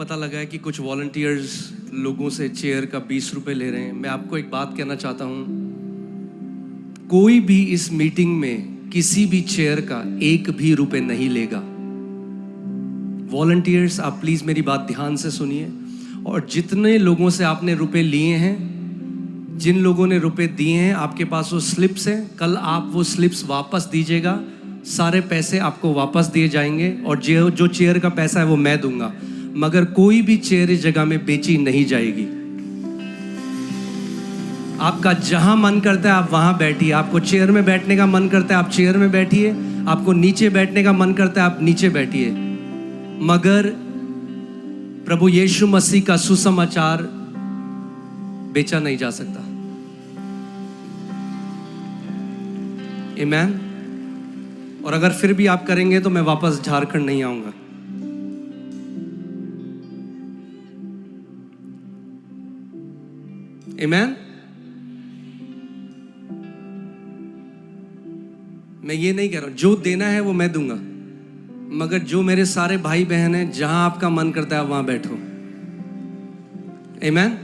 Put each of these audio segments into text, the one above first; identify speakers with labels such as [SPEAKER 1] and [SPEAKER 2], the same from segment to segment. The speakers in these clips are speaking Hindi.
[SPEAKER 1] पता लगा है कि कुछ वॉलंटियर्स लोगों से चेयर का 20 रुपए ले रहे हैं। मैं आपको एक बात कहना चाहता हूँ, कोई भी इस मीटिंग में किसी भी चेयर का एक भी रुपए नहीं लेगा। वॉलंटियर्स, आप प्लीज मेरी बात ध्यान से सुनिए। और जितने लोगों से आपने रुपए लिए हैं, जिन लोगों ने रुपए दिए हैं, आपके पास वो स्लिप्स हैं, कल आप वो स्लिप्स वापस दीजिएगा। सारे पैसे आपको वापस दिए जाएंगे और जो चेयर का पैसा है वो मैं दूंगा, मगर कोई भी चेयर इस जगह में बेची नहीं जाएगी। आपका जहां मन करता है आप वहां बैठिए। आपको चेयर में बैठने का मन करता है आप चेयर में बैठिए, आपको नीचे बैठने का मन करता है आप नीचे बैठिए, मगर प्रभु यीशु मसीह का सुसमाचार बेचा नहीं जा सकता। आमीन। और अगर फिर भी आप करेंगे तो मैं वापस झारखंड नहीं आऊंगा। आमीन। मैं ये नहीं कह रहा हूं, जो देना है वो मैं दूंगा, मगर जो मेरे सारे भाई बहन हैं, जहां आपका मन करता है वहां बैठो। आमीन।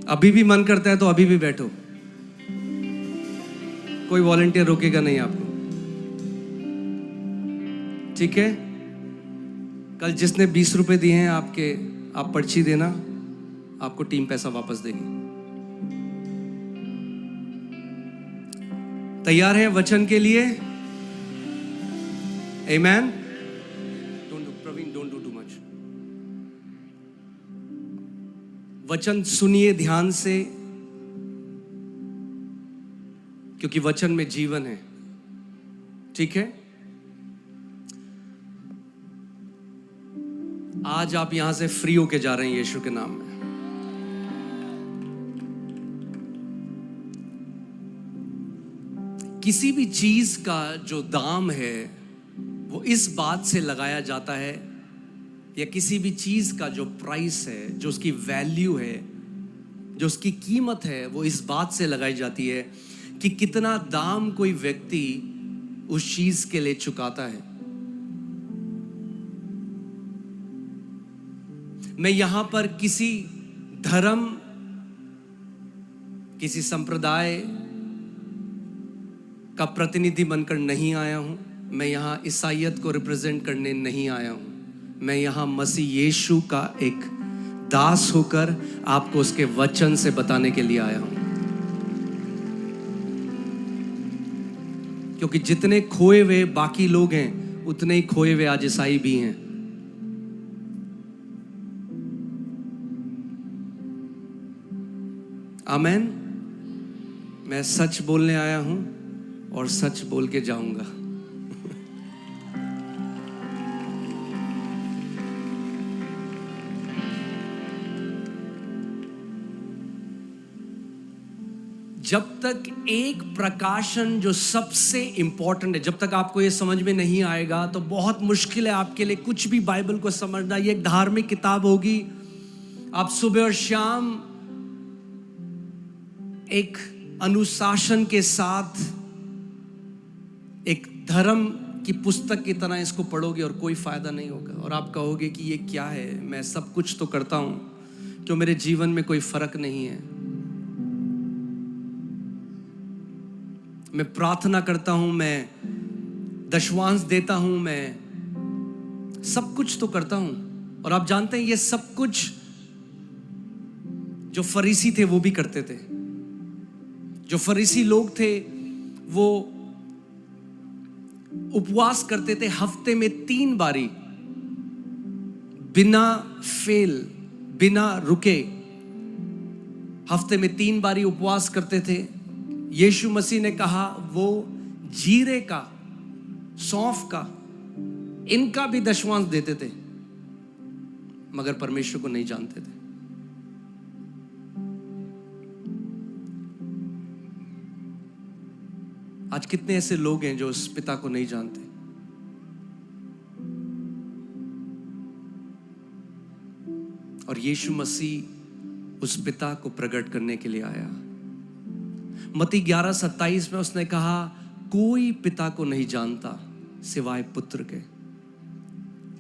[SPEAKER 1] अभी भी मन करता है तो अभी भी बैठो, कोई वॉलंटियर रोकेगा नहीं आपको, ठीक है। कल जिसने 20 रुपए दिए हैं आप पर्ची देना, आपको टीम पैसा वापस देगी। तैयार हैं वचन के लिए? आमीन। Praveen, don't do too much. वचन सुनिए ध्यान से, क्योंकि वचन में जीवन है, ठीक है। आज आप यहां से फ्री होके जा रहे हैं यीशु के नाम में। किसी भी चीज का जो दाम है वो इस बात से लगाया जाता है, या किसी भी चीज का जो प्राइस है, जो उसकी वैल्यू है, जो उसकी कीमत है, वो इस बात से लगाई जाती है कि कितना दाम कोई व्यक्ति उस चीज के लिए चुकाता है। मैं यहां पर किसी धर्म, किसी संप्रदाय का प्रतिनिधि बनकर नहीं आया हूं। मैं यहां ईसाईयत को रिप्रेजेंट करने नहीं आया हूं। मैं यहां मसीह यीशु का एक दास होकर आपको उसके वचन से बताने के लिए आया हूं, क्योंकि जितने खोए हुए बाकी लोग हैं, उतने ही खोए हुए आज ईसाई भी हैं। आमीन। मैं सच बोलने आया हूं और सच बोल के जाऊंगा। जब तक एक प्रकाशन जो सबसे इंपॉर्टेंट है, जब तक आपको ये समझ में नहीं आएगा तो बहुत मुश्किल है आपके लिए कुछ भी बाइबल को समझना। ये एक धार्मिक किताब होगी। आप सुबह और शाम एक अनुशासन के साथ एक धर्म की पुस्तक की तरह इसको पढ़ोगे और कोई फायदा नहीं होगा। और आप कहोगे कि ये क्या है, मैं सब कुछ तो करता हूं, क्यों मेरे जीवन में कोई फर्क नहीं है। मैं प्रार्थना करता हूं, मैं दशवांश देता हूं, मैं सब कुछ तो करता हूं। और आप जानते हैं ये सब कुछ जो फरीसी थे वो भी करते थे। जो फरीसी लोग थे वो उपवास करते थे हफ्ते में 3 बारी, बिना फेल, बिना रुके हफ्ते में 3 बारी उपवास करते थे। यीशु मसीह ने कहा वो जीरे का, सौंफ का, इनका भी दशवांश देते थे, मगर परमेश्वर को नहीं जानते थे। आज कितने ऐसे लोग हैं जो उस पिता को नहीं जानते। और यीशु मसीह उस पिता को प्रकट करने के लिए आया। मत्ती 11:27 में उसने कहा, कोई पिता को नहीं जानता सिवाय पुत्र के,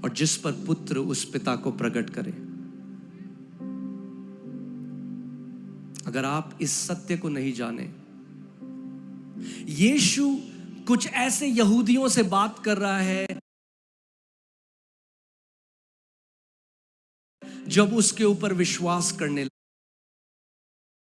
[SPEAKER 1] और जिस पर पुत्र उस पिता को प्रकट करे। अगर आप इस सत्य को नहीं जाने, यीशु कुछ ऐसे यहूदियों से बात कर रहा है जब उसके ऊपर विश्वास करने